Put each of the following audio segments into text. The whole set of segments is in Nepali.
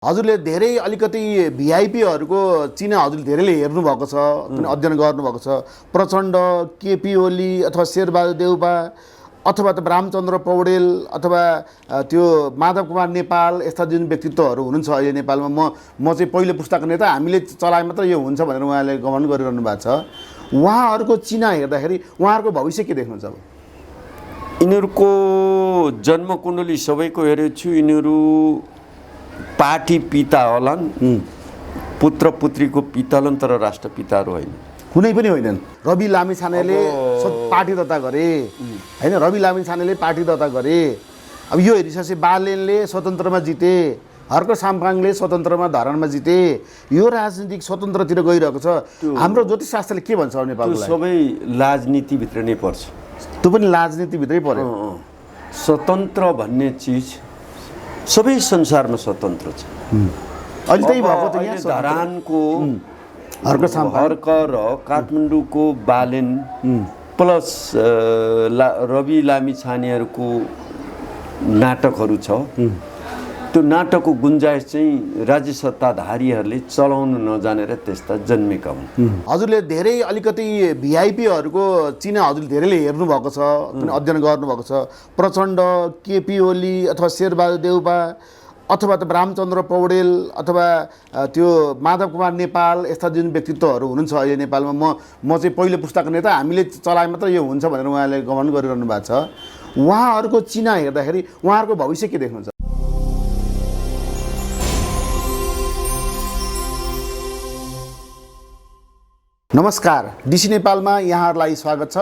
हजुरले धेरै अलिकति भिआइपीहरूको चिना हजुरले धेरैले हेर्नु भएको छ, अध्ययन गर्नुभएको छ। प्रचण्ड, केपी ओली अथवा शेरबहादुर देउपा अथवा त रामचन्द्र पौडेल अथवा त्यो माधव कुमार नेपाल यस्ता जुन व्यक्तित्वहरू हुनुहुन्छ अहिले नेपालमा, म चाहिँ पहिलो पुस्ताको नेता, हामीले चलाए मात्र यो हुन्छ भनेर उहाँले गमन गरिरहनु भएको छ। उहाँहरूको चिना हेर्दाखेरि उहाँहरूको भविष्य के देख्नुहुन्छ? अब यिनीहरूको जन्मकुण्डली सबैको हेरेको छु। यिनीहरू पार्टी पिता होलान्, पुत्र पुत्रीको पिता होलान्, तर राष्ट्रपिताहरू होइन, कुनै पनि होइनन्। रवि लामिछानेले पार्टी दर्ता गरे होइन, रवि लामिछानेले पार्टी दर्ता गरे। अब यो हेरिसकेपछि बालेनले स्वतन्त्रमा जिते, हर्क साम्पाङले स्वतन्त्रमा धरानमा जिते। यो राजनीतिक स्वतन्त्रतिर गइरहेको छ। हाम्रो ज्योतिषशास्त्रले के भन्छ नेपालको? सबै राजनीतिभित्र नै पर्छ। त्यो पनि राजनीतिभित्रै पर्यो। स्वतन्त्र भन्ने चिज सबै संसारमा स्वतन्त्र छ। अहिले त्यही भएको त यहाँ धरानको हर्क र काठमाडौँको बालेन प्लस रवि लामिछानेहरूको नाटकहरू छ। त्यो नाटकको गुन्जाइस चाहिँ राज्य सत्ताधारीहरूले चलाउन नजानेर त्यस्ता जन्मेका हुन्। हजुरले धेरै अलिकति भिआइपीहरूको चिना हजुरले धेरैले हेर्नु भएको छ, अध्ययन गर्नुभएको छ। प्रचण्ड, केपी ओली अथवा शेरबहादुर देउपा अथवा त रामचन्द्र पौडेल अथवा त्यो माधव कुमार नेपाल यस्ता जुन व्यक्तित्वहरू हुनुहुन्छ अहिले नेपालमा, म चाहिँ पहिलो पुस्ताको नेता, हामीले चलाए मात्र यो हुन्छ भनेर उहाँले गमन गरिरहनु भएको छ। उहाँहरूको चिना हेर्दाखेरि उहाँहरूको भविष्य के देख्नुहुन्छ? नमस्कार, डिसी नेपालमा यहाँहरूलाई स्वागत छ।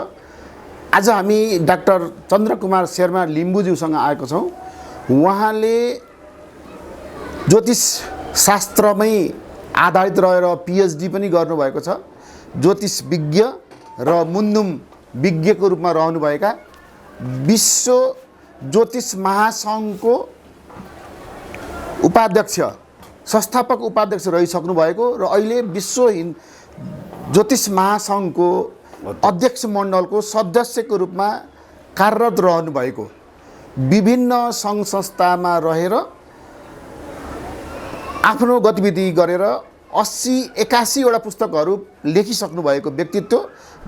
आज हामी डाक्टर चन्द्रकुमार शर्मा लिम्बुज्यूसँग आएको छौँ। उहाँले ज्योतिष शास्त्रमै आधारित रहेर पिएचडी पनि गर्नुभएको छ। ज्योतिष विज्ञ र मुन्नुम विज्ञको रूपमा रहनुभएका, विश्व ज्योतिष महासङ्घको उपाध्यक्ष, संस्थापक उपाध्यक्ष रहिसक्नु भएको र अहिले विश्व ज्योतिष महासङ्घको अध्यक्ष मण्डलको सदस्यको रूपमा कार्यरत रहनुभएको, विभिन्न सङ्घ संस्थामा रहेर आफ्नो गतिविधि गरेर 80-81 वटा पुस्तकहरू लेखिसक्नु भएको व्यक्तित्व,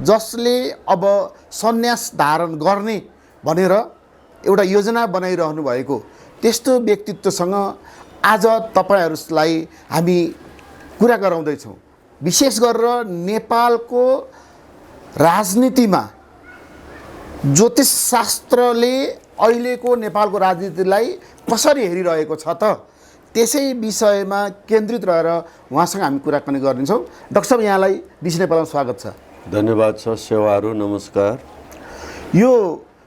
जसले अब सन्यास धारण गर्ने भनेर एउटा योजना बनाइरहनु भएको त्यस्तो व्यक्तित्वसँग आज तपाईहरूलाई हामी कुरा गराउँदैछौँ। विशेष गरेर नेपालको राजनीतिमा ज्योतिष शास्त्रले अहिलेको नेपालको राजनीतिलाई कसरी हेरिरहेको छ त, त्यसै विषयमा केन्द्रित रहेर उहाँसँग हामी कुराकानी गर्नेछौँ। डाक्टर साहब, यहाँलाई डिसी नेपालमा स्वागत छ। धन्यवाद छ। सेवाहरू नमस्कार। यो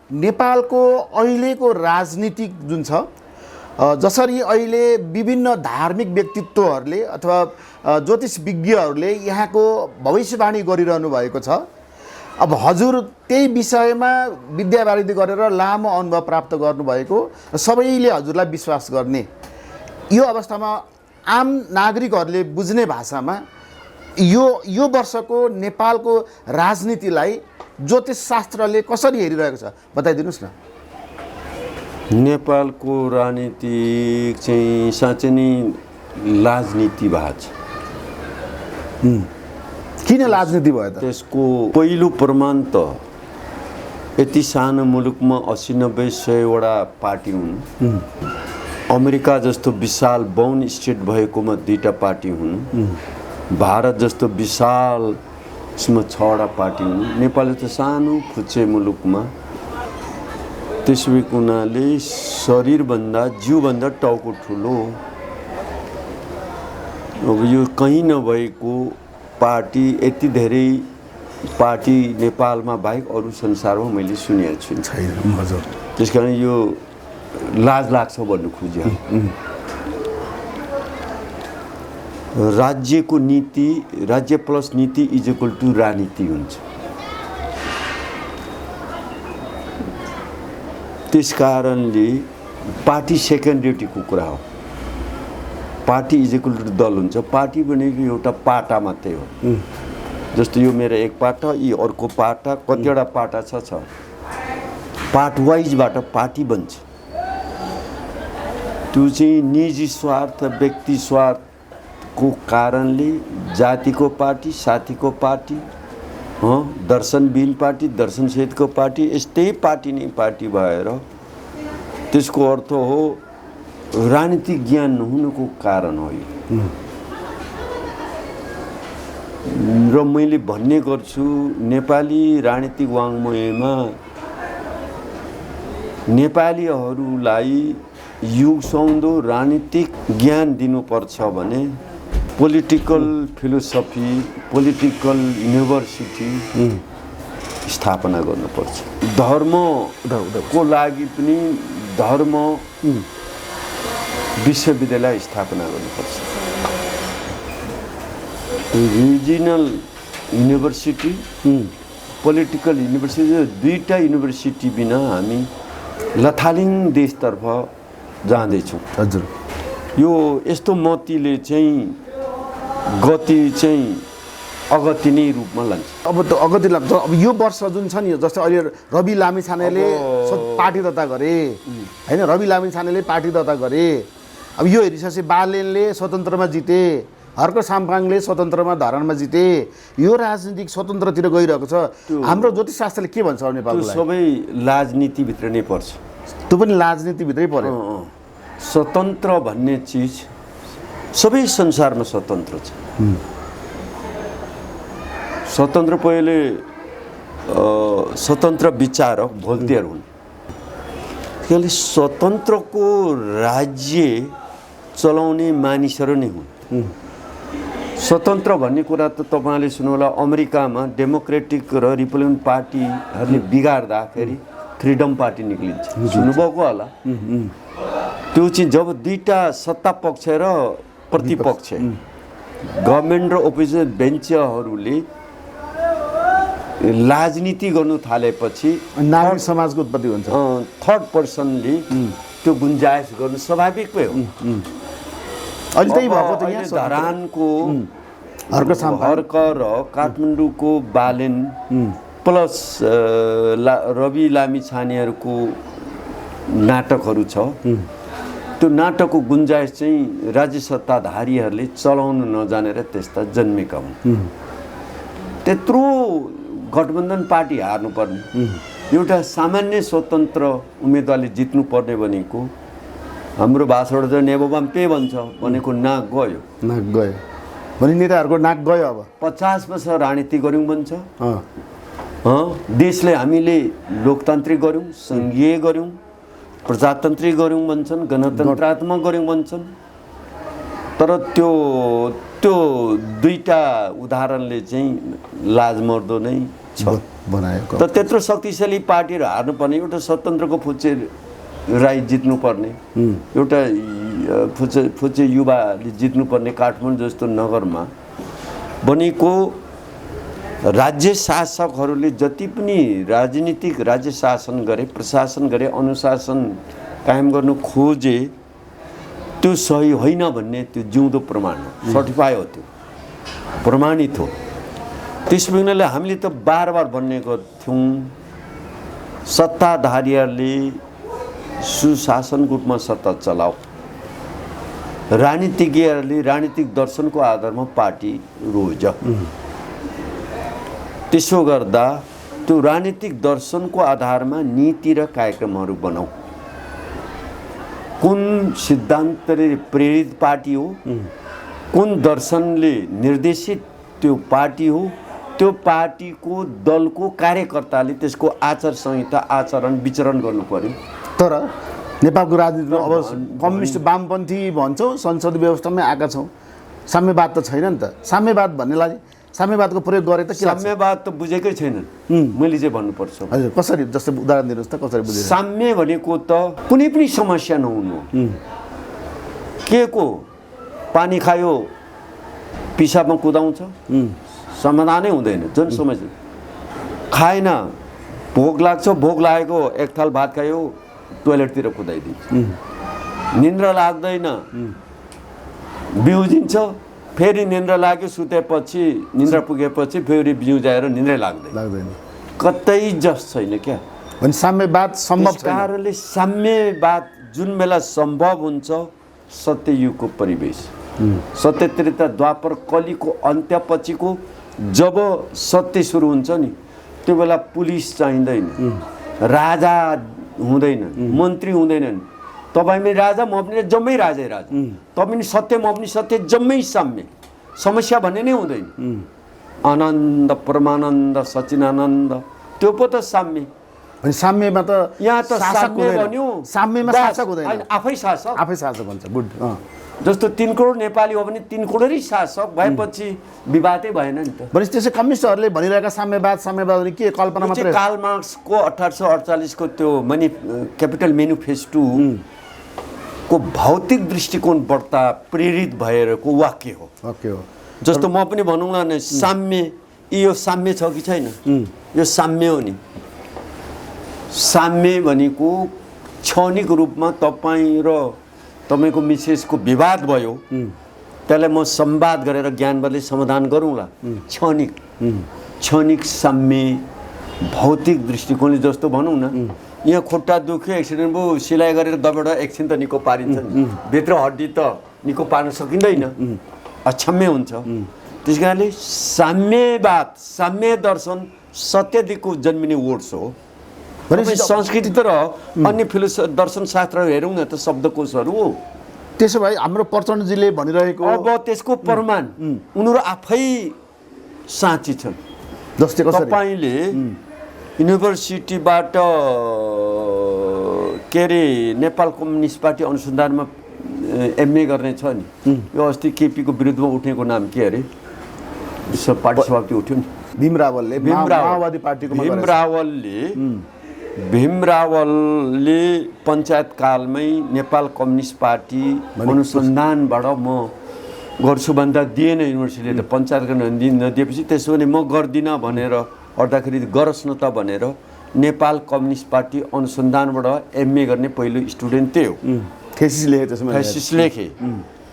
नेपालको अहिलेको राजनीतिक जुन छ, जसरी अहिले विभिन्न धार्मिक व्यक्तित्वहरूले अथवा ज्योतिष विज्ञहरूले यहाँको भविष्यवाणी गरिरहनु भएको छ। अब हजुर त्यही विषयमा विद्यावारिधि गरेर लामो अनुभव प्राप्त गर्नुभएको, सबैले हजुरलाई विश्वास गर्ने यो अवस्थामा आम नागरिकहरूले बुझ्ने भाषामा यो वर्षको नेपालको राजनीतिलाई ज्योतिष शास्त्रले कसरी हेरिरहेको छ बताइदिनुहोस् न। नेपालको राजनीति चाहिँ साँच्चै नै राजनीति भएको छ। किन राजनीति भयो त? त्यसको पहिलो प्रमाण त यति सानो मुलुकमा 80-90-100 वटा पार्टी हुन्। अमेरिका जस्तो विशाल 52 स्टेट भएकोमा 2टा पार्टी हुन्। भारत जस्तो विशाल यसमा 6 वटा पार्टी हुन्। नेपाल जस्तो सानो फुच्चे मुलुकमा त्यसो भएको हुनाले शरीरभन्दा जिउभन्दा टाउको ठुलो। अब यो कहीँ नभएको पार्टी, यति धेरै पार्टी नेपालमा बाहेक अरू संसारमा मैले सुनेको छु। त्यस कारण यो लाज लाग्छ भन्नु खोज्यो। राज्यको नीति, राज्य प्लस नीति इज इक्वल टु राजनीति हुन्छ। त्यस कारणले पार्टी सेकेन्डरीको कुरा हो। पार्टी इज इक्वल टु दल हुन्छ। पार्टी भनेको एउटा पाटा मात्रै हो। जस्तो यो मेरो एक पाटा, यो अर्को पाटा, कतिवटा पाटा छ। पार्ट वाइजबाट पार्टी बन्छ। त्यो चाहिँ निजी स्वार्थ व्यक्ति स्वार्थको कारणले जातिको पार्टी साथीको पार्टी दर्शनविहीन पार्टी दर्शनसहितको पार्टी यस्तै पार्टी नै पार्टी भएर त्यसको अर्थ हो राजनीतिक ज्ञान नहुनुको कारण हो यो। र मैले भन्ने गर्छु नेपाली राजनीतिक वाङ्मयमा नेपालीहरूलाई युगसौँदो राजनीतिक ज्ञान दिनुपर्छ भने पोलिटिकल फिलोसफी पोलिटिकल युनिभर्सिटी स्थापना गर्नुपर्छ। धर्मको लागि पनि धर्म विश्वविद्यालय स्थापना गर्नुपर्छ। रिजिनल युनिभर्सिटी पोलिटिकल युनिभर्सिटी दुईटा युनिभर्सिटी बिना हामी लथालिङ देशतर्फ जाँदैछौँ। हजुर यो यस्तो मतिले चाहिँ गति चाहिँ अगति नै रूपमा लान्छ। अब त अगति लाग्छ। अब यो वर्ष जुन छ नि जस्तै अहिले रवि लामिछानेले पार्टी दर्ता गरे होइन, रवि लामिछानेले पार्टी दर्ता गरे। अब यो हेरिसकेपछि बालेनले स्वतन्त्रमा जिते, हर्क साम्पाङले स्वतन्त्रमा धरानमा जिते। यो राजनीतिक स्वतन्त्रतिर गइरहेको छ। हाम्रो ज्योतिषशास्त्रले के भन्छ नेपालको लागि? सबै राजनीतिभित्र नै पर्छ। त्यो पनि राजनीतिभित्रै पर्यो। स्वतन्त्र भन्ने चिज सबै संसारमा स्वतन्त्र छ। स्वतन्त्र पहिले स्वतन्त्र विचारक भोल्तेयर हुन्। त्यसले स्वतन्त्रको राज्य चलाउने मानिसहरू नै हुन्। स्वतन्त्र भन्ने कुरा त तपाईँले सुन्नुहोला अमेरिकामा डेमोक्रेटिक र रिपब्लिकन पार्टीहरूले बिगार्दाखेरि फ्रिडम पार्टी निक्लिन्छ। सुन्नुभएको होला। त्यो चाहिँ जब दुईटा सत्ता पक्ष र प्रतिपक्ष गभर्मेन्ट र ओपोजिसन बेन्चहरूले राजनीति गर्नु थालेपछि नागरिक समाजको उत्पत्ति हुन्छ। थर्ड पर्सनले त्यो गुन्जाइस गर्नु स्वाभाविक पो हो। अहिले त्यही भएको त यहाँ धरानको हर्क र काठमाडौँको बालेन प्लस रवि लामिछानेहरूको नाटकहरू छ। त्यो नाटकको गुन्जाइस चाहिँ राज्य सत्ताधारीहरूले चलाउन नजानेर त्यस्ता जन्मेका हुन्। त्यत्रो गठबन्धन पार्टी हार्नुपर्ने, एउटा सामान्य स्वतन्त्र उम्मेदवारले जित्नुपर्ने भनेको हाम्रो भाषाबाट त नेबोबाम पे भन्छ भनेको नाक गयो। नाक गयो भने नेताहरूको नाक गयो। अब 50 वर्ष राजनीति गऱ्यौँ भन्छ। देशले हामीले लोकतान्त्रिक गऱ्यौँ, सङ्घीय गऱ्यौँ, प्रजातान्त्रिक गऱ्यौँ भन्छन्, गणतन्त्रात्मक गऱ्यौँ भन्छन्। तर त्यो दुईटा उदाहरणले चाहिँ लाजमर्दो नै छ बनाएको। त त्यत्रो शक्तिशाली पार्टीहरू हार्नुपर्ने, एउटा स्वतन्त्रको फुच्चे राई जित्नुपर्ने, एउटा फुच्चे युवाले जित्नुपर्ने काठमाडौँ जस्तो नगरमा बनेको राज्य शासकहरूले जति पनि राजनीतिक राज्य शासन गरे, प्रशासन गरे, अनुशासन कायम गर्नु खोजे त्यो सही होइन भन्ने त्यो जिउँदो प्रमाण हो। सर्टिफाई हो, त्यो प्रमाणित हो। त्यस हुनाले हामीले त बार बार भन्ने गर्थ्यौँ सत्ताधारीहरूले सुशासनको रूपमा सत्ता चलाऊ, राजनीतिज्ञहरूले राजनीतिक दर्शनको आधारमा पार्टी रोज। त्यसो गर्दा त्यो राजनीतिक दर्शनको आधारमा नीति र कार्यक्रमहरू बनाऊ। कुन सिद्धान्तले प्रेरित पार्टी हो, कुन दर्शनले निर्देशित त्यो पार्टी हो, त्यो पार्टीको दलको कार्यकर्ताले त्यसको आचार संहिता आचरण विचरण गर्नु पर्यो। तर नेपालको राजनीतिमा अब कम्युनिस्ट वामपन्थी भन्छौँ, संसदीय व्यवस्थामै आएका छौँ। साम्यवाद त छैन नि त। साम्यवाद भन्नेलाई साम्यवादको प्रयोग गरे त के लाग्छ? साम्यवाद त बुझेकै छैनन्। मैले चाहिँ भन्नुपर्छ। हजुर कसरी, जस्तै उदाहरण दिनुहोस् त, कसरी बुझेर? साम्य भनेको त कुनै पनि समस्या नहुनु। के को पानी खायो पिसाबमा कुदाउँछ, समाधानै हुँदैन। जन समस्या खाएन, भोक लाग्छ, भोक लागेको एक थाल भात खायो टोयलेटतिर कुदाइदिन्छ। निन्द्रा लाग्दैन, बिउजिन्छ, फेरि निन्द्रा लाग्यो, सुतेपछि निन्द्रा पुगेपछि फेरि बिउजाएर निन्द्रै लाग्दैन। कतै जस छैन क्या। भने साम्यवाद सम्भव छैन। कारणले साम्यवाद जुन बेला सम्भव हुन्छ सत्ययुगको परिवेश, सत्य त्रेता द्वापर कलीको अन्त्यपछिको जब सत्य सुरु हुन्छ नि, त्यो बेला पुलिस चाहिँदैन, राजा हुँदैन, मन्त्री हुँदैनन्। तपाईँ पनि राजा, म पनि जम्मै राजै राजा, तपाईँ पनि सत्य, म पनि सत्य, जम्मै साम्य। समस्या भन्ने नै हुँदैन। आनन्द परमानन्द सचिनानन्द, त्यो पो त साम्य। साम्यमा त यहाँ त साम्य भन्यो, साम्यमा शासक हुँदैन, आफै शासक, आफै शासक हुन्छ। गुड। जस्तो 3 करोड नेपाली हो भने 3 करोडै शासक भएपछि विवादै भएन नि त। भनेपछि त्यसै कम्युनिस्टहरूले भनिरहेका साम्यवाद साम्यवाद के कल्पना मात्रै? कार्ल मार्क्सको 1848 को त्यो क्यापिटल मेनिफेस्टो को भौतिक दृष्टिकोणबाट प्रेरित भएरको वाक्य हो। वाक्य हो। जस्तो म पनि भनौँला न, साम्य, यो साम्य छ कि छैन? यो साम्य हो नि। साम्य भनेको क्षणिक रूपमा तपाईँ र तपाईँको मिसेसको विवाद भयो, त्यसलाई म संवाद गरेर ज्ञानबलले समाधान गरौँला। क्षणिक साम्य भौतिक दृष्टिकोणले, जस्तो भनौँ न, यहाँ खुट्टा दुख्यो, एक्सिडेन्ट भयो, सिलाइ गरेर दबाएर एकछिन त निको पारिन्छ नि, भित्र हड्डी त निको पार्न सकिँदैन, अक्षम्य हुन्छ। त्यस कारणले साम्यवाद, साम्य दर्शन सत्यदेखिको जन्मिने वर्ड्स हो। संस्कृति र अन्य दर्शन शास्त्र हेरौँ न त शब्दकोशहरू हो। त्यसो भए हाम्रो प्रचण्डजीले भनिरहेको अब त्यसको प्रमाण उनीहरू आफै साँची छन्। जस्तै तपाईँले युनिभर्सिटीबाट के अरे नेपाल कम्युनिस्ट पार्टी अनुसन्धानमा एमए गर्ने छ नि, यो अस्ति केपीको विरुद्धमा उठेको नाम के अरे, पार्टी सभापति उठ्यो नि, भीम रावलले, माओवादी पार्टीको भीम रावलले पञ्चायत कालमै नेपाल कम्युनिस्ट पार्टी अनुसन्धानबाट म गर्छु भन्दा दिएन युनिभर्सिटीले त, पञ्चायतको नदिएपछि त्यसो भने म गर्दिनँ भनेर अड्दाखेरि गरोस् न त भनेर नेपाल कम्युनिस्ट पार्टी अनुसन्धानबाट एमए गर्ने पहिलो स्टुडेन्ट त्यही हो। थेसिस लेखे।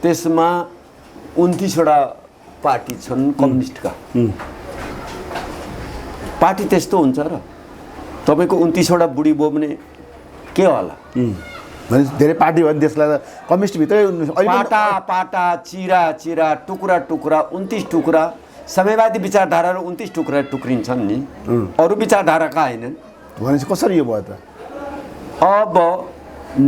त्यसमा 29वटा पार्टी छन् कम्युनिस्टका। पार्टी त्यस्तो हुन्छ र तपाईँको 29वटा बुढी भयो भने के होला? धेरै पार्टी भयो देशलाई त कम्युनिस्टभित्रै पाटा पाटा, चिरा चिरा, टुक्रा टुक्रा, 29 टुक्रा साम्यवादी विचारधारा र 29 टुक्रा टुक्रिन्छन् नि, अरू विचारधाराका हैनन्। भनेपछि कसरी यो भयो त? अब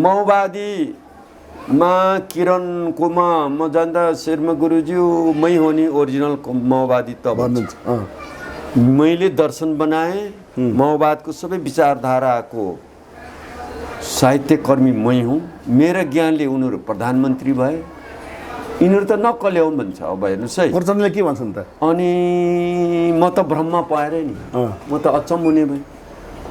माओवादीमा किरणकोमा म जान्दा शर्मा गुरुज्यू मै हो नि ओरिजिनल माओवादी त भन्नुहुन्छ। मैले दर्शन बनाएँ, माओवादको सबै विचारधाराको साहित्यकर्मी मै हुँ, मेरो ज्ञानले उनीहरू प्रधानमन्त्री भए। यिनीहरू त नकल्याउ भन्छ। अब हेर्नुहोस् है, प्रचण्डले के भन्छन् त? अनि म त भ्रममा पाएँ नि, म त अचम्मुने भएँ।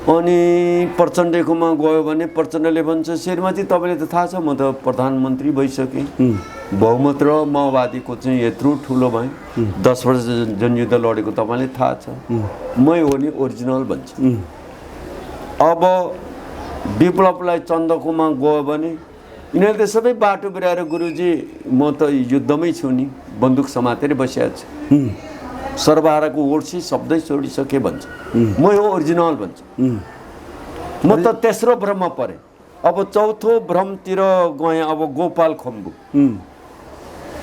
अनि प्रचण्डकोमा गयो भने प्रचण्डले भन्छ, श्रीमती तपाईँले त थाहा छ म त प्रधानमन्त्री भइसकेँ, बहुमत र माओवादीको चाहिँ यत्रो ठुलो भएँ, 10 वर्ष जनयुद्ध लडेको तपाईँले थाहा छ, मै हो नि ओरिजिनल भन्छ। अब विप्लवलाई चन्दकोमा गयो भने यिनीहरूले त सबै बाटो बिराएर गुरुजी म त युद्धमै छु नि, बन्दुक समातेर बसिएको छु, सर्वहाराको ओड्सी शब्दै छोडिसके भन्छ, म हो ओरिजिनल भन्छ। म त तेस्रो भ्रममा परेँ। अब चौथो भ्रमतिर गएँ। अब गोपाल खम्बु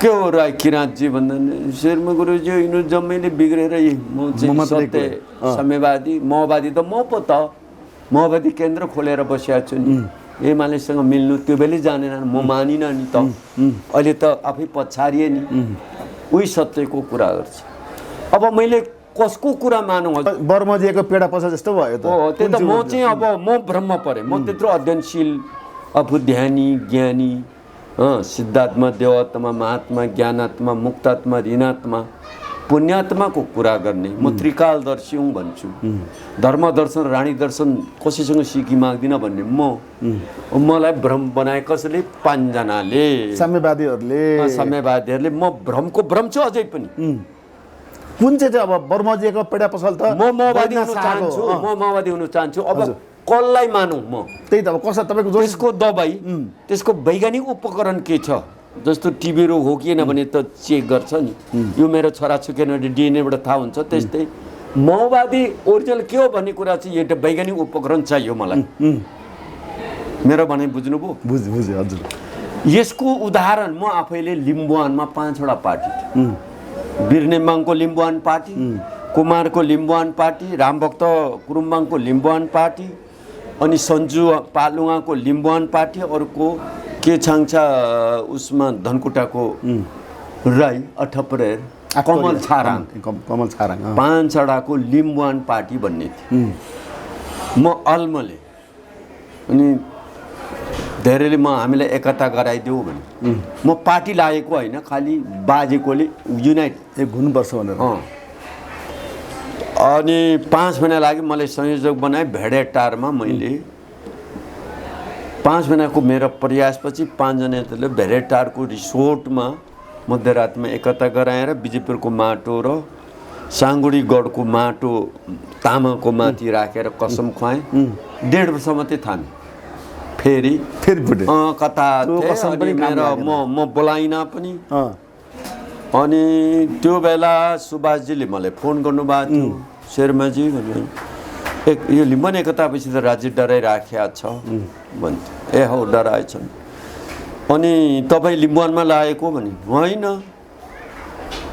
के हो राई किराँतजी भन्दा शर्मा गुरुजी यिनीहरू जम्मैले बिग्रेर म चाहिँ सत्य साम्यवादी माओवादी त म पो त माओवादी केन्द्र खोलेर बसिएको छु नि, एमालेसँग मिल्नु त्यो बेलै जानेन, म मानिनँ नि त, अहिले त आफै पछारिए नि, उही सत्यको कुरा गर्छ। अब मैले कसको कुरा मानौँ? बर्मजिएको पेडा पसा जस्तो भयो त। हो, त्यो त म चाहिँ अब म भ्रममा परेँ। म त्यत्रो अध्ययनशील, अफुध्यानी, ज्ञानी, सिद्धात्मा, देवात्मा, महात्मा, ज्ञानात्मा, मुक्तात्मा, ऋणात्मा, पुण्यात्माको कुरा गर्ने म त्रिकालदर्शी हुँ भन्छु। धर्म दर्शन, रानी दर्शन कसैसँग सिकी माग्दिनँ भन्ने मलाई भ्रम बनाए कसैले? 5 जनाले, साम्यवादीहरूले। म भ्रमको भ्रम छु अझै पनि। कुन चाहिँ अब बर्मजिएको पेडा पसल त म माओवादी हुन चाहन्छु, म माओवादी हुन चाहन्छु। अब कसलाई मानौँ? म त्यही त अब कसै तपाईँको त्यसको दबाई, त्यसको वैज्ञानिक उपकरण के छ? जस्तो टिबी रोग हो कि भने त चेक गर्छ नि, यो मेरो छोराछोरी डिएनएबाट थाहा हुन्छ। त्यस्तै माओवादी ओरिजिनल के हो भन्ने कुरा चाहिँ एउटा वैज्ञानिक उपकरण चाहियो मलाई। मेरो भनाइ बुझ्नुभयो? बुझेँ हजुर। यसको उदाहरण म आफैले लिम्बुवानमा 5वटा पार्टी थियो। वीरनेम्बाङको लिम्बुवान पार्टी, कुमारको लिम्बुवान पार्टी, रामभक्त गुरुम्बाङको लिम्बुवान पार्टी, अनि सन्जु पालुङाको लिम्बुवान पार्टी, अर्को के छाङछा उसमा धनकुटाको राई अठपरेर कमल छाराङ, कमल छाराङ 5वटाको लिम्बुवान पार्टी भन्ने थियो। म अल्मले अनि धेरैले हामीलाई एकता गराइदेऊ भने म पार्टी लागेको होइन, खालि बाजेकोले युनाइट हुनुपर्छ भनेर। अनि 5 महिना लागि मलाई संयोजक बनाए भेडेटारमा। मैले 5 महिनाको मेरो प्रयासपछि 5 जनाले भेडेटारको रिसोर्टमा मध्यरातमा एकता गराएर बिजेपुरको माटो र साङ्गुडी गढको माटो तामाको माथि राखेर कसम खुवाएँ। 1.5 वर्ष मात्रै थामे। फेरि फुटे कता थिएँ म बोलाइनँ पनि। अनि त्यो बेला सुभाषजीले मलाई फोन गर्नुभएको थियो, शेर्माजी भन्यो यो लिम्बुवान एकतापछि त राज्य डराइराखेको छ भन्थ्यो। ए हो डराएछन्। अनि तपाईँ लिम्बुवानमा लागेको भने होइन।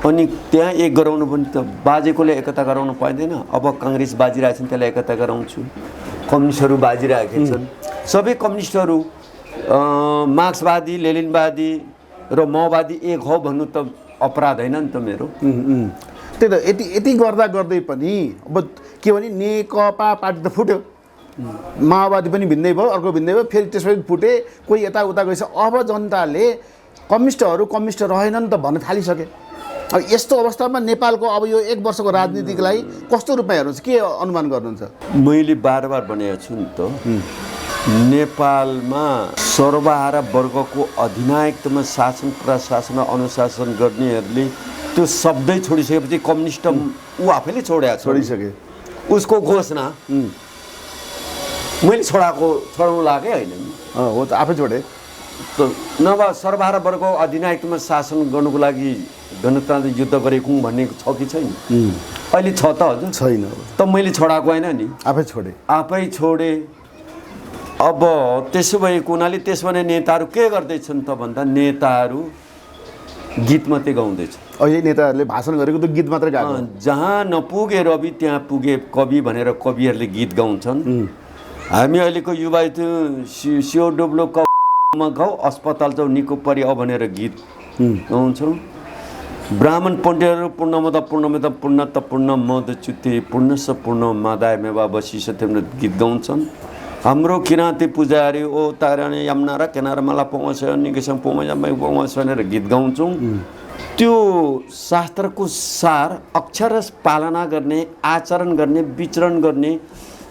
अनि त्यहाँ एक गराउनु पनि त बाजेकोले एकता गराउनु पाइँदैन। अब काङ्ग्रेस बाजिरहेछन् त्यसलाई एकता गराउँछु। कम्युनिस्टहरू बाजिरहेका छन्। सबै कम्युनिस्टहरू मार्क्सवादी लेनिनवादी र माओवादी एक हो भन्नु त अपराध होइन नि त मेरो। त्यही त यति गर्दा गर्दै पनि अब के भने नेकपा पार्टी त फुट्यो, माओवादी पनि भिन्दै भयो, अर्को भिन्दै भयो, फेरि त्यसपछि फुटे, कोही यताउता गएछ। अब जनताले कम्युनिस्टहरू कम्युनिस्ट रहेनन् त भन्न थालिसके। अब यस्तो अवस्थामा नेपालको अब यो 1 वर्षको राजनीतिलाई कस्तो रूपमा हेर्नुहुन्छ, के अनुमान गर्नुहुन्छ? मैले बार भनेको छु नि त, नेपालमा सर्वहारा वर्गको अधिनायकत्वमा शासन प्रशासन अनुशासन गर्नेहरूले त्यो शब्दै छोडिसकेपछि कम्युनिस्ट ऊ आफैले छोडिसके। उसको घोषणा मैले छोडाउनु लागेँ होइन नि, हो त आफै छोडे। नभए सर्वहारा वर्गको अधिनायकत्वमा शासन गर्नुको लागि गणतन्त्र युद्ध गरेको भन्ने छ कि छैन? अहिले छ त हजुर? छैन त मैले छोडाएको होइन नि, आफै छोडे। अब त्यसो भएको हुनाले त्यसो भने नेताहरू के गर्दैछन् त भन्दा नेताहरू गीत मात्रै गाउँदैछ। अहिले नेताहरूले भाषण गरेको त गीत मात्रै गाएको। जहाँ नपुगे रवि त्यहाँ पुगे कवि भनेर कविहरूले गीत गाउँछन्। हामी अहिलेको युवा सियो डुब्लो कमा गाउँ अस्पताल जाउँ निको परियो भनेर गीत गाउँछौँ। ब्राह्मण पण्डितहरू पूर्णमद पूर्णमिद पूर्णत पूर्ण मद च्युते पूर्णस पूर्ण मादाय मेवा बसिस गीत गाउँछन्। हाम्रो किराँती पुजारी ओ ताराने यमुना र किनारा मला पौँछ निकेसँग पौँछ भनेर गीत गाउँछौँ। त्यो शास्त्रको सार अक्षर पालना गर्ने, आचरण गर्ने, विचरण गर्ने,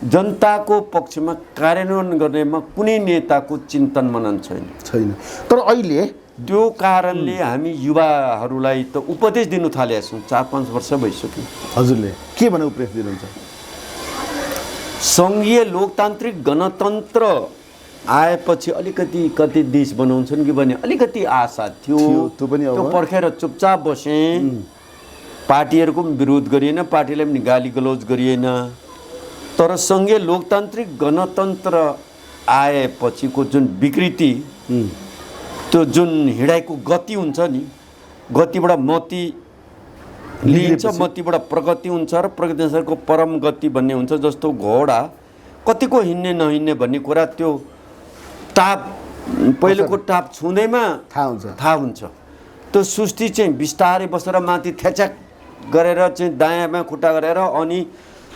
जनताको पक्षमा कार्यान्वयन गर्नेमा कुनै नेताको चिन्तन मनन छैन। तर अहिले त्यो कारणले हामी युवाहरूलाई त उपदेश दिनु थालेका छौँ। 4-5 वर्ष भइसक्यो। हजुरले के भने उपदेश दिनुहुन्छ? सङ्घीय लोकतान्त्रिक गणतन्त्र आएपछि अलिकति कति देश बनाउँछन् कि भने अलिकति आशा थियो। त्यो पर्खेर चुपचाप बसेँ। पार्टीहरूको पनि विरोध गरिएन, पार्टीलाई पनि गाली गलौज गरिएन। तर सङ्घीय लोकतान्त्रिक गणतन्त्र आएपछिको जुन विकृति, त्यो जुन हिँडाइको गति हुन्छ नि, गतिबाट मति लिन्छ, मतिबाट प्रगति हुन्छ र प्रगतिअनुसारको परम गति भन्ने हुन्छ। जस्तो घोडा कतिको हिँड्ने नहिँड्ने भन्ने कुरा त्यो टाप पहिलेको टाप छुँदैमा थाहा हुन्छ। त्यो सुस्ती चाहिँ बिस्तारै बसेर माथि थ्याच्याक गरेर चाहिँ दायाँमा खुट्टा गरेर अनि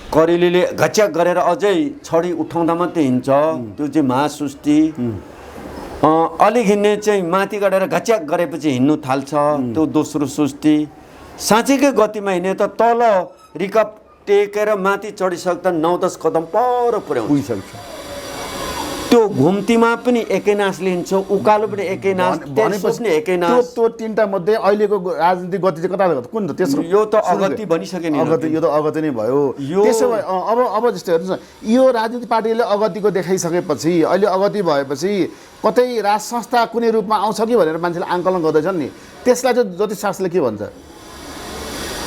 करेलीले घच्याक गरेर अझै छडी उठाउँदा मात्रै हिँड्छ। त्यो चाहिँ महासुस्ती। अलिक हिँड्ने चाहिँ माथि गरेर घच्याक गरेपछि हिँड्नु थाल्छ, त्यो दोस्रो सुस्ती। साँच्चैकै गतिमा हिँड्ने त तल रिकप टेकेर माथि चढिसक्दा 9-10 कदम पर पुर्याउँछ। त्यो घुम्तीमा पनि एकै नासले हिँड्छ, उकालो पनि एकै नास, पनि एकै नास। त्यो तीनटा मध्ये अहिलेको राजनीतिक गति चाहिँ कता कुन त? तेस्रो यो त अगति भनिसके नि। यो त अगति नै भयो। त्यसो भए अब जस्तो हेर्नुहोस् न, यो राजनीतिक पार्टीले अगतिको देखाइसकेपछि, अहिले अगति भएपछि कतै राज संस्था कुनै रूपमा आउँछ कि भनेर मान्छेले आङ्कलन गर्दैछन् नि, त्यसलाई चाहिँ ज्योतिषशास्त्रले के भन्छ?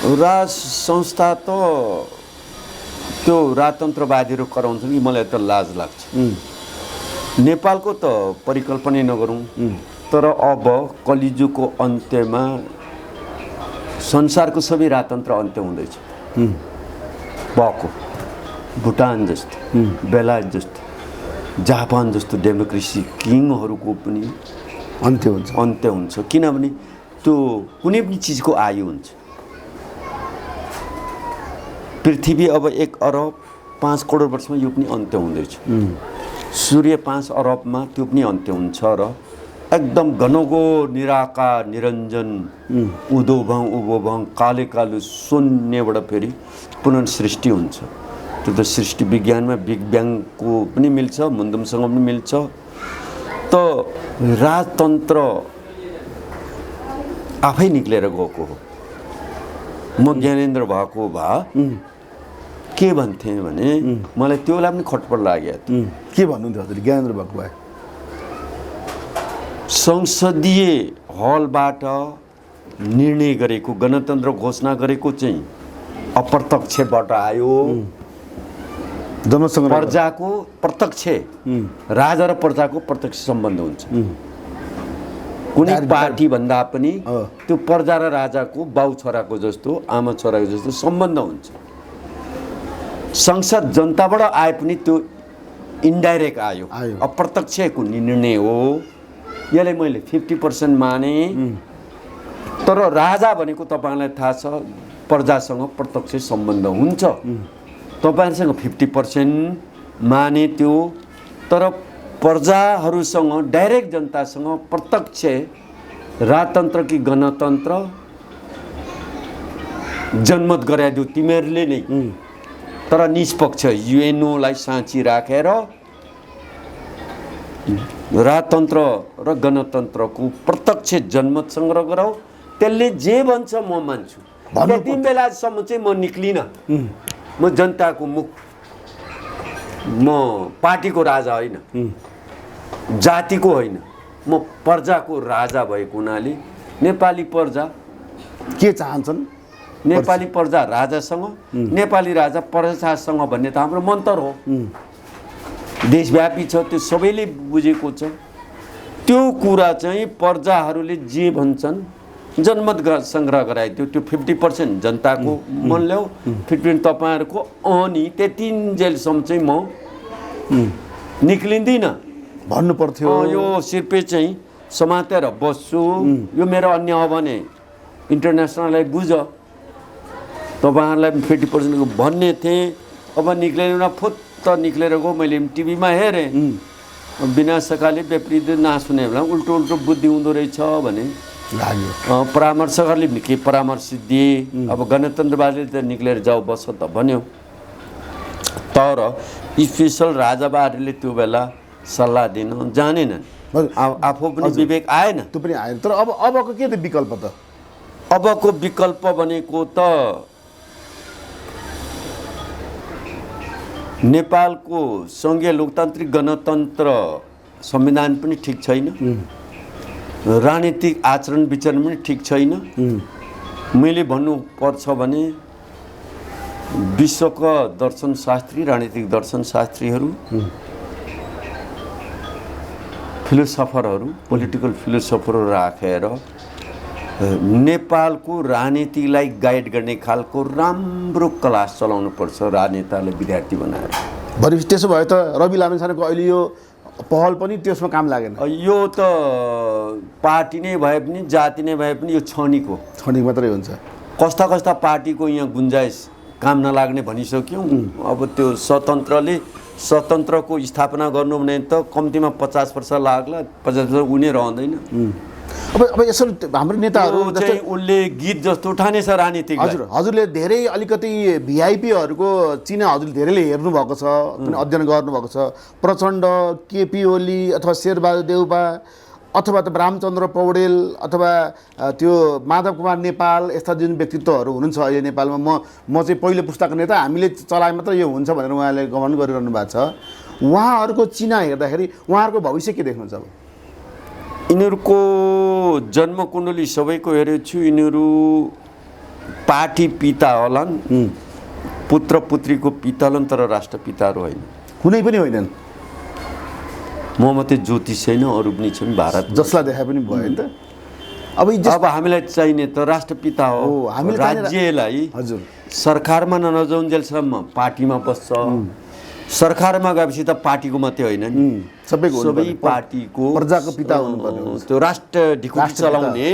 राज संस्था त त्यो राजतन्त्रवादीहरू कराउँछन् कि मलाई त लाज लाग्छ। नेपालको त परिकल्पना नगरौँ, तर अब कलिजुगको अन्त्यमा संसारको सबै राजतन्त्र अन्त्य हुँदैछ भएको। भुटान जस्तो, बेलायत जस्तो, जापान जस्तो डेमोक्रेसी किङहरूको पनि अन्त्य हुन्छ, किनभने त्यो कुनै पनि चिजको आयु हुन्छ। पृथ्वी अब 1 अरब 5 करोड वर्षमा यो पनि अन्त्य हुँदैछ। सूर्य 5 अरबमा त्यो पनि अन्त्य हुन्छ र एकदम घनघोर निराकार निरञ्जन उदोभङ उभोभङ काले कालो शून्यबाट फेरि पुनः सृष्टि हुन्छ। त्यो त सृष्टि विज्ञानमा बिग ब्याङको पनि मिल्छ, मुन्दुमसँग पनि मिल्छ। त राजतन्त्र आफै निक्लेर गएको हो। म ज्ञानेन्द्र भएको भए के भन्थेँ भने मलाई त्यो बेला पनि खटपट लाग्यो। के भन्नुहुन्थ्यो हजुर ज्ञानेन्द्र भएको भए? संसदीय हलबाट निर्णय गरेको, गणतन्त्र घोषणा गरेको चाहिँ अप्रत्यक्षबाट आयो। जनसँग प्रजाको प्रत्यक्ष, राजा र प्रजाको प्रत्यक्ष सम्बन्ध हुन्छ। कुनै पार्टी भन्दा पनि त्यो प्रजा र राजाको बाउ छोराको जस्तो, आमा छोराको जस्तो सम्बन्ध हुन्छ। संसद जनताबाट आए पनि त्यो इन्डाइरेक्ट आयो, अप्रत्यक्षको निर्णय हो। यसलाई मैले 50% माने। तर राजा भनेको तपाईँलाई थाहा छ प्रजासँग प्रत्यक्ष सम्बन्ध हुन्छ। तपाईँहरूसँग 50% माने त्यो, तर प्रजाहरूसँग डाइरेक्ट जनतासँग प्रत्यक्ष राजतन्त्र कि गणतन्त्र जनमत गराइदियो तिमीहरूले नै, तर निष्पक्ष युएनओलाई साँची राखेर राजतन्त्र र गणतन्त्रको प्रत्यक्ष जनमत सङ्ग्रह गराऊ। त्यसले जे भन्छ म मान्छु। त्यति बेलासम्म चाहिँ म निक्लिनँ। म जनताको मुख, म पार्टीको राजा होइन, जातिको होइन, म प्रजाको राजा भएको हुनाले नेपाली प्रजा के चाहन्छन्, नेपाली प्रजा राजासँग, नेपाली राजा प्रजासँग भन्ने त हाम्रो मन्त्र हो। देशव्यापी छ, त्यो सबैले बुझेको छ। त्यो कुरा चाहिँ प्रजाहरूले जे भन्छन् जनमत सङ्ग्रह गराइदियो। त्यो 50% जनताको मन ल्याऊ, 50% तपाईँहरूको, अनि त्यतिन्जेलसम्म चाहिँ म निक्लिँदिनँ भन्नु पर्थ्यो। यो सिर्पे चाहिँ समातेर बस्छु, यो मेरो अन्य हो भने इन्टरनेसनललाई बुझ। तपाईँहरूलाई 50% भन्ने थिएँ, अब निक्लेर फुत्त निक्लेर गयो। मैले टिभीमा हेरेँ, विनाशकाले विपरीत नसुने बेला उल्टो उल्टो बुद्धि हुँदो रहेछ भने लाग्यो। परामर्शकहरूले के परामर्श दिए, अब गणतन्त्रवादीले त निक्लेर जाऊ बस त भन्यो। तर स्पेसल राजाबाहरूले त्यो बेला सल्लाह दिन जानेनन्, आफू पनि विवेक आएन। त्यो पनि आएन। तर अबको के त विकल्प त? अबको विकल्प भनेको त नेपालको सङ्घीय लोकतान्त्रिक गणतन्त्र संविधान पनि ठिक छैन, राजनीतिक आचरण विचरण पनि ठिक छैन। मैले भन्नुपर्छ भने विश्वका दर्शनशास्त्री, राजनीतिक दर्शनशास्त्रीहरू, फिलोसफरहरू, पोलिटिकल फिलोसफरहरू राखेर नेपालको राजनीतिलाई गाइड गर्ने खालको राम्रो क्लास चलाउनु पर्छ राजनेताले विद्यार्थी बनाएर। भनेपछि त्यसो भए त रवि लामिछानेको अहिले यो पहल पनि त्यसमा काम लागेन। यो त पार्टी नै भए पनि जाति नै भए पनि यो क्षणिक हो, क्षणिक मात्रै हुन्छ। कस्ता कस्ता पार्टीको यहाँ गुन्जाइस काम नलाग्ने भनिसक्यौँ। अब त्यो स्वतन्त्रको स्थापना गर्नु भने त कम्तीमा 50 वर्ष लाग्ला, 50 वर्ष उनी रहँदैन। अब यसरी हाम्रो नेताहरू चाहिँ उसले गीत जस्तो उठानेछ राजनीतिक। हजुरले धेरै अलिकति भिआइपीहरूको चिना हजुरले धेरैले हेर्नुभएको छ, अध्ययन गर्नुभएको छ। प्रचण्ड, केपी ओली अथवा शेरबहादुर देउबा अथवा त रामचन्द्र पौडेल अथवा त्यो माधव कुमार नेपाल, यस्ता जुन व्यक्तित्वहरू हुनुहुन्छ अहिले नेपालमा, म चाहिँ पहिलो पुस्ताको नेता, हामीले चलाए मात्र यो हुन्छ भनेर उहाँले गमन गरिरहनु भएको छ। उहाँहरूको चिना हेर्दाखेरि उहाँहरूको भविष्य के देख्नुहुन्छ? अब यिनीहरूको जन्मकुण्डली सबैको हेरेको छु। यिनीहरू पार्टी पिता होलान्, पुत्र पुत्रीको पिता होलान्, तर राष्ट्रपिताहरू होइन, कुनै पनि होइनन्। म मात्रै ज्योतिष छैन, अरू पनि छन् भारत। जसलाई देखा पनि भयो नि त। अब हामीलाई चाहिने त राष्ट्रपिता हो। हामीले राज्यलाई हजुर सरकारमा नजाउन्जेलसम्म पार्टीमा बस्छ। सरकारमा गएपछि त पार्टीको मात्रै होइन नि, सबै पार्टीको प्रजाको पिता हुनुपर्ने। त्यो राष्ट्र ढिकुटी चलाउने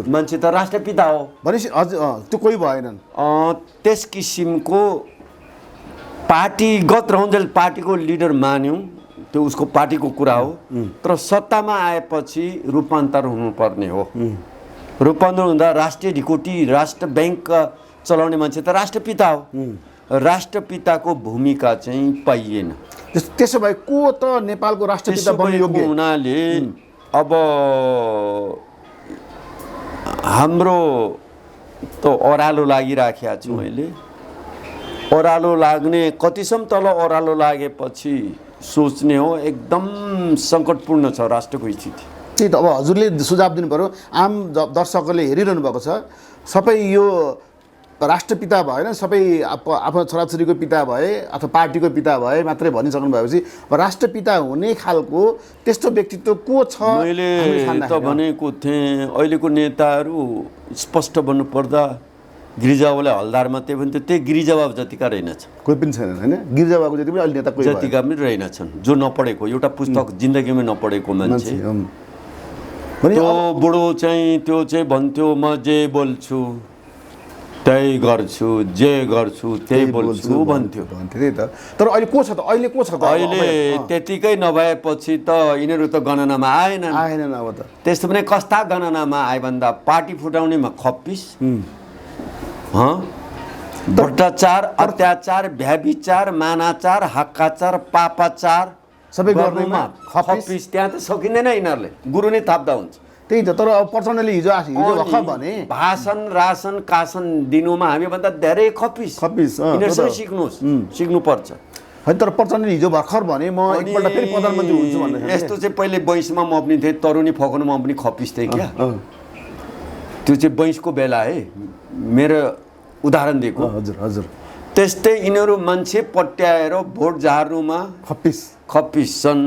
मान्छे त राष्ट्रपिता हो भनेपछि हजुर त्यो कोही भएनन्। त्यस किसिमको पार्टीगत रहन्जेल पार्टीको लिडर मान्यौँ, त्यो उसको पार्टीको कुरा हो। तर सत्तामा आएपछि रूपान्तर हुनुपर्ने हो। रूपान्तर हुँदा राष्ट्रिय ढिकुटी राष्ट्र ब्याङ्क चलाउने मान्छे त राष्ट्रपिता हो। राष्ट्रपिताको भूमिका चाहिँ पाइएन। त्यसो भए को त नेपालको राष्ट्रपिता बन्ने योग्य हुनाले अब हाम्रो त ओह्रालो लागिराखेको छु मैले। ओह्रालो लाग्ने कतिसम्म तल ओह्रालो लागेपछि सोच्ने हो, एकदम सङ्कटपूर्ण छ राष्ट्रको स्थिति। त्यही त अब हजुरले सुझाव दिनु पर्यो। आम दर्शकहरूले हेरिरहनु भएको छ, सबै यो राष्ट्रपिता भएन, सबै आफ्नो छोराछोरीको पिता भए अथवा पार्टीको पिता भए मात्रै भनिसक्नु भएपछि राष्ट्रपिता हुने खालको त्यस्तो व्यक्तित्व को छ? मैले त भनेको थिएँ अहिलेको नेताहरू स्पष्ट भन्नुपर्दा गिरिजाबाबुलाई हलदार मात्रै भन्थ्यो, त्यही गिरिजाबाबु जतिका रहेनछ, कोही पनि छैन होइन। गिरिजाबाबु जति पनि अहिले नेता कोही जतिका पनि रहेनछन्, जो नपढेको, एउटा पुस्तक जिन्दगीमा नपढेको मान्छे। त्यो बुढो चाहिँ त्यो चाहिँ भन्थ्यो म जे बोल्छु त्यही गर्छु, जे गर्छु त्यही बोल्छु भन्थ्यो। त्यही त। तर अहिले को छ त? अहिले को छ त? अहिले त्यतिकै नभएपछि त यिनीहरू त गणनामा आएनन्। अब त त्यस्तो पनि कस्ता गणनामा आए भन्दा पार्टी फुटाउनेमा खप्पिस, भ्रष्टाचार, अत्याचार, भ्याविचार, मानाचार, हक्काचार, पापाचार सबै गर्नुमा खप्पिस। त्यहाँ त सकिँदैन, यिनीहरूले गुरु नै थाप्दा हुन्छ। त्यही त। तर अब प्रचण्डले हिजो भर्खर भने भाषण रासन कासन दिनुमा हामीभन्दा धेरै खप्पिस। यिनीहरूसँग सिक्नुपर्छ। होइन, तर प्रचण्डले हिजो भर्खर भने म एकपल्ट फेरि प्रधानमन्त्री हुन्छु भन्दै। यस्तो चाहिँ पहिले बैंसमा म पनि थिएँ, तरुनी फकाउनुमा पनि खप्पिस थिएँ क्या। त्यो चाहिँ बैंसको बेला है, मेरो उदाहरण दिएको। हजुर हजुर। त्यस्तै यिनीहरू मान्छे पट्याएर भोट झार्नुमा खप्पिस छन्।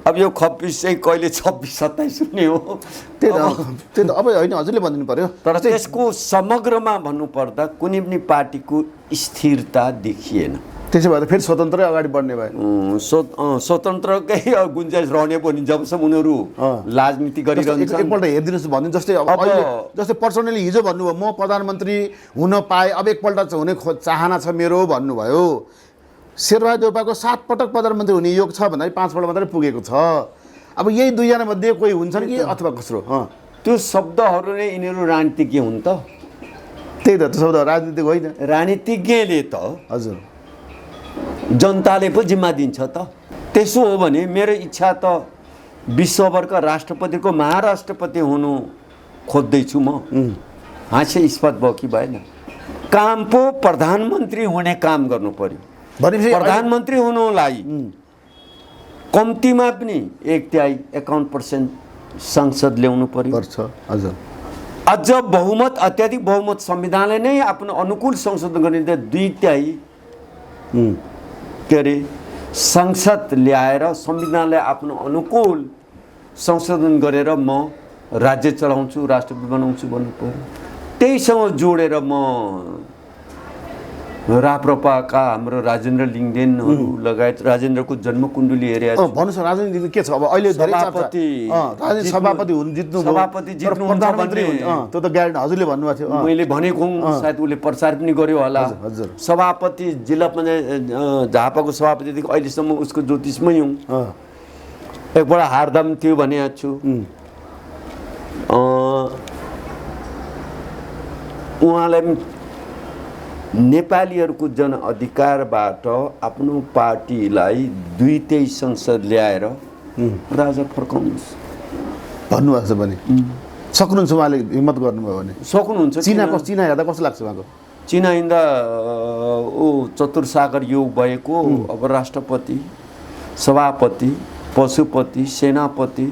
अब यो खप्पिस चाहिँ कहिले 26-27 हुने हो? त्यही त। अब होइन, हजुरले भनिदिनु पर्यो। तर त्यसको समग्रमा भन्नुपर्दा कुनै पनि पार्टीको स्थिरता देखिएन। त्यसो भए फेरि स्वतन्त्रै अगाडि बढ्ने भए स्वतन्त्रकै गुन्जाइस रहने पनि जबसम्म उनीहरू राजनीति गरिरहन्छ। एकपल्ट हेरिदिनुहोस् भन्नु। जस्तै प्रचण्डले हिजो भन्नुभयो म प्रधानमन्त्री हुन पाएँ, अब एकपल्ट हुने चाहना छ मेरो भन्नुभयो। शेरबहादुर देउपाको 7 पटक प्रधानमन्त्री हुने योग छ भन्दा 5 पल्ट मात्रै पुगेको छ। अब यही दुईजना मध्ये कोही हुन्छन् कि अथवा कसरो? त्यो शब्दहरू नै यिनीहरू राजनीतिज्ञ हुन् त। त्यही त, त्यो शब्द राजनीतिक होइन। राजनीतिज्ञले त हजुर जनताले पो जिम्मा दिन्छ त। त्यसो हो भने मेरो इच्छा त विश्वभरका राष्ट्रपतिको महाराष्ट्रपति हुनु खोज्दैछु म। हाँस्य स्पट भयो कि भएन? काम पो प्रधानमन्त्री हुने काम गर्नु पर्यो। प्रधानमन्त्री हुनुलाई कम्तीमा पनि 1/51% सांसद ल्याउनु पर्यो। हजुर। अझ बहुमत, अत्याधिक बहुमत संविधानले नै आफ्नो अनुकूल संशोधन गर्ने 2/3 के अरे संसद ल्याएर संविधानलाई आफ्नो अनुकूल संशोधन गरेर म राज्य चलाउँछु, राष्ट्रपति बनाउँछु भन्नु पर्यो। त्यहीसँग जोडेर म राप्रपाका हाम्रो राजेन्द्र लिङ्गदेनहरू लगायत राजेन्द्रको जन्मकुण्डली हेरेको छु। भन्नुहोस् राजनीति के छ? अब अहिले धेरै सभापति हुनु जित्नु प्रधानमन्त्री त्यो त ग्यारेन्टी हजुरले भन्नुभएको थियो। मैले भनेको सायद उसले प्रचार पनि गर्यो होला। सभापति जिल्ला पञ्चायत झापाको सभापतिदेखि अहिलेसम्म उसको ज्योतिषमै हुँ। एकपल्ट हार्दा पनि थियो भनेको छु। उहाँलाई नेपालीहरूको जनअधिकारबाट आफ्नो पार्टीलाई 2/3 संसद ल्याएर राजा फर्काउनुहोस् भन्नुभएको छ भने सक्नुहुन्छ? उहाँले हिम्मत गर्नुभयो भने सक्नुहुन्छ। चिना हेर्दा कस्तो लाग्छ उहाँको? चिना हिँड्दा ऊ चतुर्सागर योग भएको, अब राष्ट्रपति, सभापति, पशुपति, सेनापति,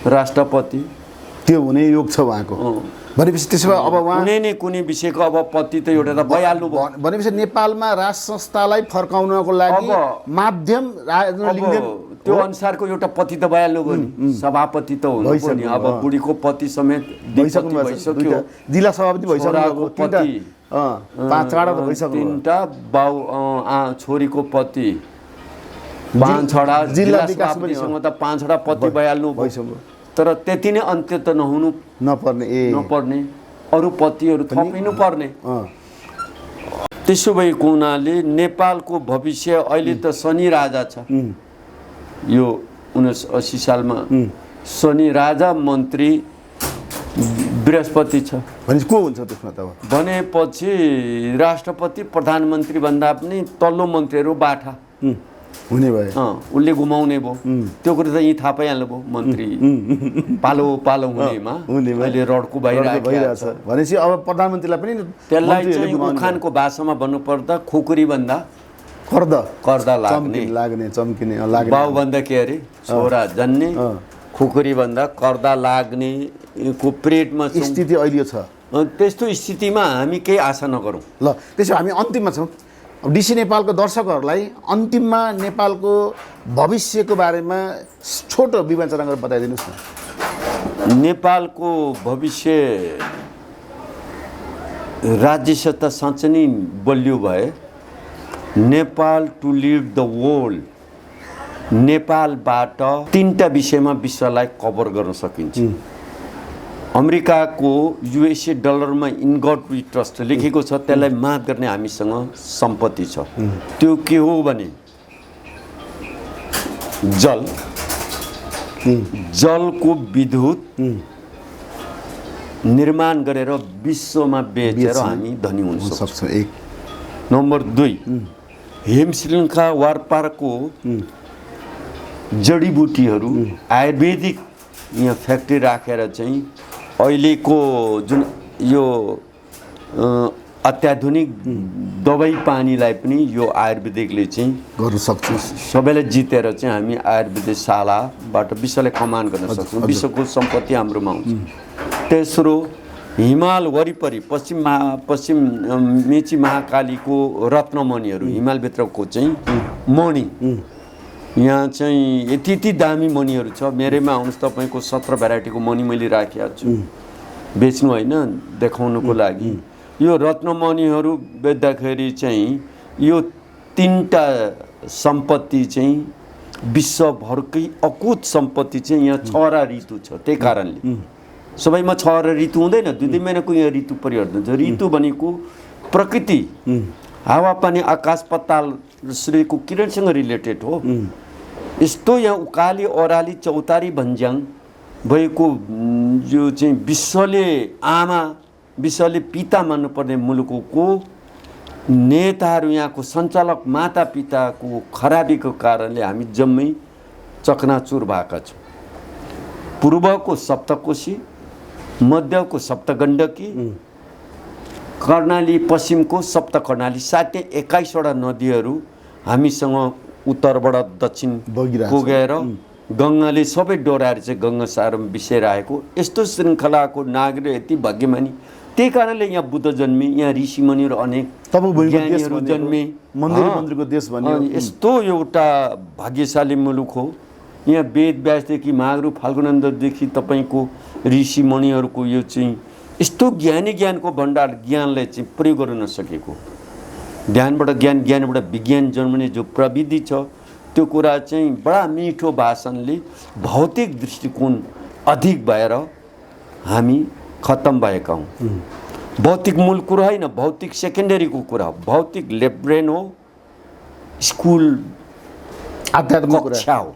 राष्ट्रपति त्यो हुने योग छ उहाँको। भनेपछि त्यसो भए अब उहाँ कुनै विषयको अब पति त एउटा त भइहाल्नु भयो। भनेपछि नेपालमा राज संस्थालाई फर्काउनको लागि माध्यम त्यो अनुसारको एउटा पति त भइहाल्नु भयो नि, सभापति त हुनु पर्यो नि। अब बुढीको पति समेत भइसक्यो, जिल्ला सभापति भइसक्यो, पति 5 त भइसक्यो, 3टा बाउ छोरीको पति, 5 जिल्ला सभापतिसँग त 5 पति भइहाल्नु भइसक्यो। तर त्यति नै अन्त्य त नपर्ने अरू पतिहरू थपिनु पर्ने। त्यसो भएको हुनाले नेपालको भविष्य अहिले त शनि राजा छ। यो 1980 सालमा शनि राजा, मन्त्री बृहस्पति छ। भनेपछि को हुन्छ त्यसमा त? भनेपछि राष्ट्रपति प्रधानमन्त्री भन्दा पनि तल्लो मन्त्रीहरू बाठा हुने भयो, उसले घुमाउने भयो। त्यो कुरो त यहीँ थाहा पाइहाल्नु भयो, मन्त्री पालो हुनेमा अहिले रडको भइरहेको छ। भनेपछि अब प्रधानमन्त्रीलाई पनि त्यसलाई चाहिँ उखानको भाषामा भन्नुपर्दा खोकुरी भन्दा कर्दा लाग्ने चम्किने बाउ भन्दा के अरे छोरा जन्ने, खोकुरी भन्दा कर्दा लाग्ने को प्रेटमा स्थिति अहिले छ। त्यस्तो स्थितिमा हामी केही आशा नगरौँ। ल त्यसो हामी अन्तिममा छौँ। अब डिसी नेपालको दर्शकहरूलाई अन्तिममा नेपालको भविष्यको बारेमा छोटो विवेचना गरेर बताइदिनुहोस् न। नेपालको भविष्य राज्य सत्ता साँच्चै नै बलियो भए Nepal to lead the world, नेपालबाट 3टा विषयमा विश्वलाई कभर गर्न सकिन्छ। अमेरिकाको युएसए डलरमा इन गड वी ट्रस्ट लेखेको छ, त्यसलाई माफ गर्ने हामीसँग सम्पत्ति छ। त्यो के हो भने जलको विद्युत निर्माण गरेर विश्वमा बेचेर हामी धनी हुन सक्छौँ। नम्बर 2, हिमश्रृङ्खला वारपारको जडीबुटीहरू आयुर्वेदिक यहाँ फ्याक्ट्री राखेर चाहिँ अहिलेको जुन यो अत्याधुनिक दबाई पानीलाई पनि यो आयुर्वेदिकले चाहिँ गर्न सक्छ। सबैलाई जितेर चाहिँ हामी आयुर्वेदिक शालाबाट विश्वलाई कमान गर्न सक्छौँ। विश्वको सम्पत्ति हाम्रोमा हुन्छ। तेस्रो, हिमाल वरिपरि पश्चिम मेची महाकालीको रत्नमणिहरू, हिमालभित्रको चाहिँ मणि, यहाँ चाहिँ यति दामी मणिहरू छ। मेरैमा आउनुहोस्, तपाईँको 17 भेराइटीको मणि मैले राखेको छु, बेच्नु होइन देखाउनुको लागि। यो रत्नमणिहरू बेच्दाखेरि चाहिँ यो 3टा सम्पत्ति चाहिँ विश्वभरकै अकुत सम्पत्ति चाहिँ यहाँ 6 ऋतु छ। त्यही कारणले सबैमा 6 ऋतु हुँदैन, 2 महिनाको यहाँ ऋतु परिवर्तन हुन्छ। ऋतु भनेको प्रकृति, हावापानी, आकाश पाताल, सूर्यको किरणसँग रिलेटेड हो। यस्तो यहाँ उकाली, ओह्राली, चौतारी, भन्ज्याङ भएको यो चाहिँ विश्वले पिता मान्नुपर्ने मुलुकको नेताहरू, यहाँको सञ्चालक माता पिताको खराबीको कारणले हामी जम्मै चकनाचुर भएका छौँ। पूर्वको सप्तकोशी, मध्यको सप्तगण्डकी, कर्णाली, पश्चिमको सप्तकर्णाली, 21वटा नदीहरू हामीसँग उत्तरबाट दक्षिण पुगेर गङ्गाले सबै डोराएर चाहिँ गङ्गासागरमा मिसिरहेको यस्तो श्रृङ्खलाको नागरिक यति भाग्यमानी। त्यही कारणले यहाँ बुद्ध जन्मे, यहाँ ऋषिमुनिहरू अनेक ज्ञानीहरू जन्मे, मन्दिरको देश भन्यो। यस्तो एउटा भाग्यशाली मुलुक हो। यहाँ वेद व्यासदेखि महागुरु फाल्गुनन्ददेखि तपाईँको ऋषिमुनिहरूको यो चाहिँ यस्तो ज्ञानको भण्डार ज्ञानलाई चाहिँ प्रयोग गर्न नसकेको, ध्यानबाट ज्ञानबाट विज्ञान जन्मने जो प्रविधि छ, त्यो कुरा चाहिँ बडा मिठो भाषणले भौतिक दृष्टिकोण अधिक भएर हामी खत्तम भएका हौँ। भौतिक मूल कुरा होइन, भौतिक सेकेन्डरीको कुरा हो। भौतिक लेफ्ट ब्रेन हो, स्कुल आध्यात्मिक कक्षा हो।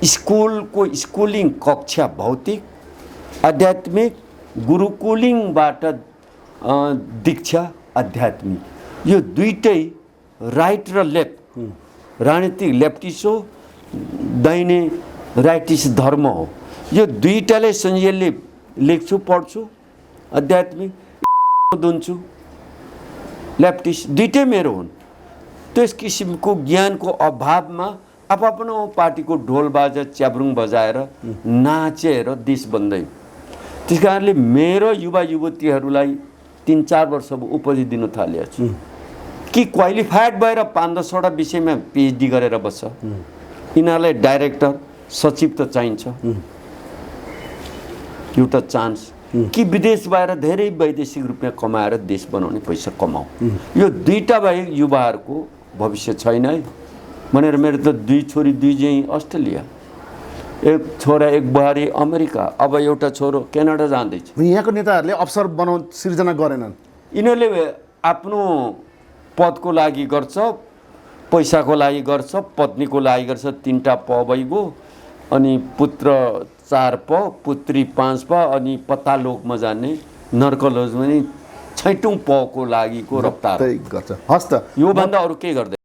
स्कुलको स्कुलिङ कक्षा भौतिक, आध्यात्मिक गुरुकुलिङबाट दीक्षा आध्यात्मिक, यो दुईटै राइट र लेफ्ट, राजनीतिक लेफ्टिस्ट हो, दाहिने राइटिस्ट धर्म हो। यो दुईटाले सञ्जयले लेख्छु पढ्छु, आध्यात्मिक दुन्छु, लेफ्टिस्ट दुईटै मेरो हुन्। त्यस किसिमको ज्ञानको अभावमा आफ्नो पार्टीको ढोल बाजा च्याब्रुङ बजाएर नाचेर देश बन्दै। त्यस कारणले मेरो युवा युवतीहरूलाई 3-4 वर्ष उपदेश दिन थालेको छु कि क्वालिफाइड भएर 5-10वटा विषयमा पिएचडी गरेर बस्छ, यिनीहरूलाई डाइरेक्टर सचिव त चाहिन्छ एउटा चान्स कि विदेश बाहिर धेरै वैदेशिक रूपमा कमाएर देश बनाउने पैसा कमाऊ यो दुईटा बाहेक युवाहरूको भविष्य छैन है भनेर मेरो त 2 छोरी 2 चाहिँ अस्ट्रेलिया एक छोरा एक बुहारी अमेरिका अब एउटा छोरो क्यानाडा जाँदैछ यहाँको नेताहरूले अवसर सिर्जना गरेनन् यिनीहरूले आफ्नो पदको लागि गर्छ पैसाको लागि गर्छ पत्नीको लागि गर्छ 3टा प भइगयो अनि पुत्र 4 प पुत्री 5 प अनि पत्तालोकमा जाने नर्कलोज पनि 6औं पको लागिको रफ्तार गर्छ हस् त यो भन्दा अरु के गर्दै